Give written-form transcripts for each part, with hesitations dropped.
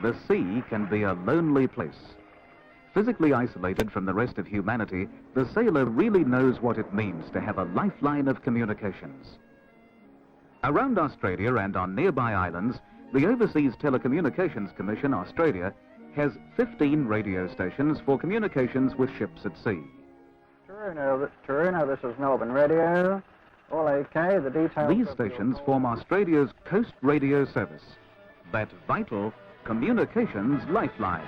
The sea can be a lonely place. Physically isolated from the rest of humanity, the sailor really knows what it means to have a lifeline of communications. Around Australia and on nearby islands, the Overseas Telecommunications Commission, Australia, has 15 radio stations for communications with ships at sea. Torino, this is Melbourne Radio. All okay, the details... These stations form Australia's coast radio service, that vital communications lifeline.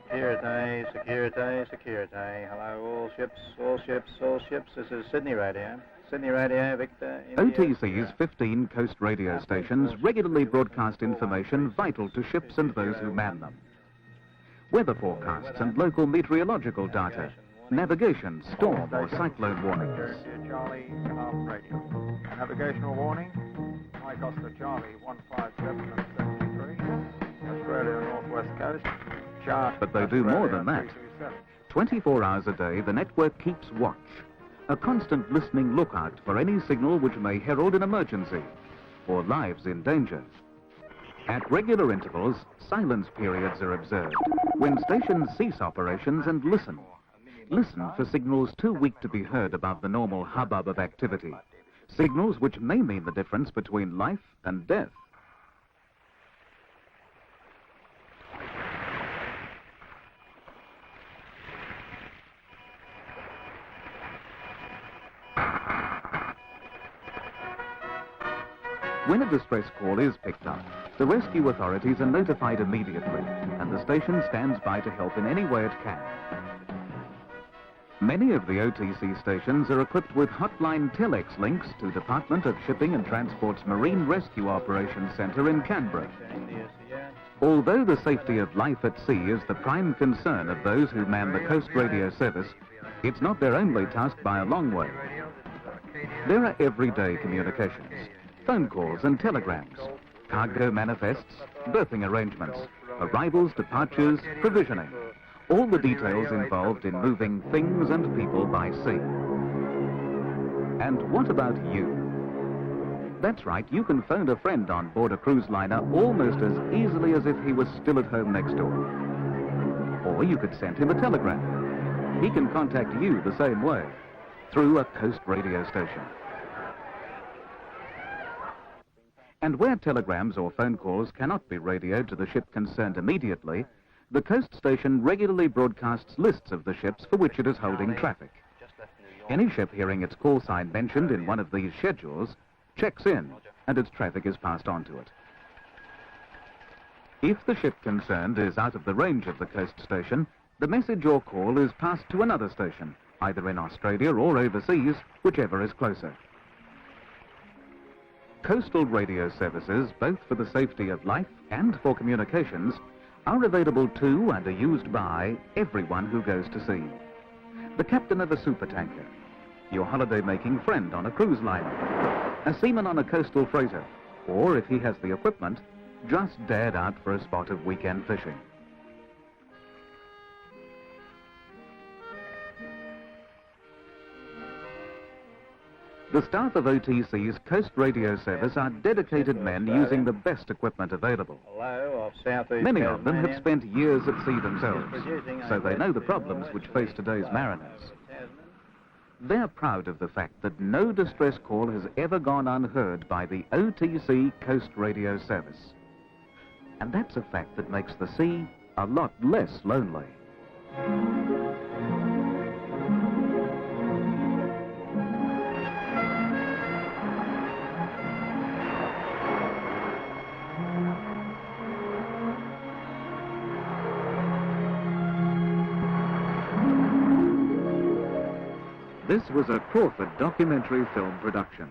Security, security, security. Hello, all ships, all ships, all ships. This is Sydney Radio. Sydney Radio, Victor... OTC's 15 coast radio stations regularly broadcast information vital to ships and those who man them. Weather forecasts and local meteorological data, navigation, storm or cyclone warnings. Charlie, radio. Navigational warning, Mike Oscar Charlie, 157 and 73, Australia Northwest Coast. But they do more than that. 24 hours a day, the network keeps watch, a constant listening lookout for any signal which may herald an emergency or lives in danger. At regular intervals, silence periods are observed when stations cease operations and listen. Listen for signals too weak to be heard above the normal hubbub of activity. Signals which may mean the difference between life and death. When a distress call is picked up, the rescue authorities are notified immediately, and the station stands by to help in any way it can. Many of the OTC stations are equipped with hotline telex links to Department of Shipping and Transport's Marine Rescue Operations Centre in Canberra. Although the safety of life at sea is the prime concern of those who man the coast radio service, it's not their only task by a long way. There are everyday communications, phone calls and telegrams, cargo manifests, berthing arrangements, arrivals, departures, provisioning. All the details involved in moving things and people by sea. And what about you? That's right, you can phone a friend on board a cruise liner almost as easily as if he was still at home next door. Or you could send him a telegram. He can contact you the same way, through a coast radio station. And where telegrams or phone calls cannot be radioed to the ship concerned immediately, the coast station regularly broadcasts lists of the ships for which it is holding traffic. Any ship hearing its call sign mentioned in one of these schedules checks in, and its traffic is passed on to it. If the ship concerned is out of the range of the coast station, the message or call is passed to another station, either in Australia or overseas, whichever is closer. Coastal radio services, both for the safety of life and for communications, are available to and are used by everyone who goes to sea. The captain of a supertanker, your holiday-making friend on a cruise liner, a seaman on a coastal freighter, or, if he has the equipment, just dared out for a spot of weekend fishing. The staff of OTC's Coast Radio Service are dedicated men using the best equipment available. Many of them have spent years at sea themselves, so they know the problems which face today's mariners. They're proud of the fact that no distress call has ever gone unheard by the OTC Coast Radio Service. And that's a fact that makes the sea a lot less lonely. This was a Crawford documentary film production.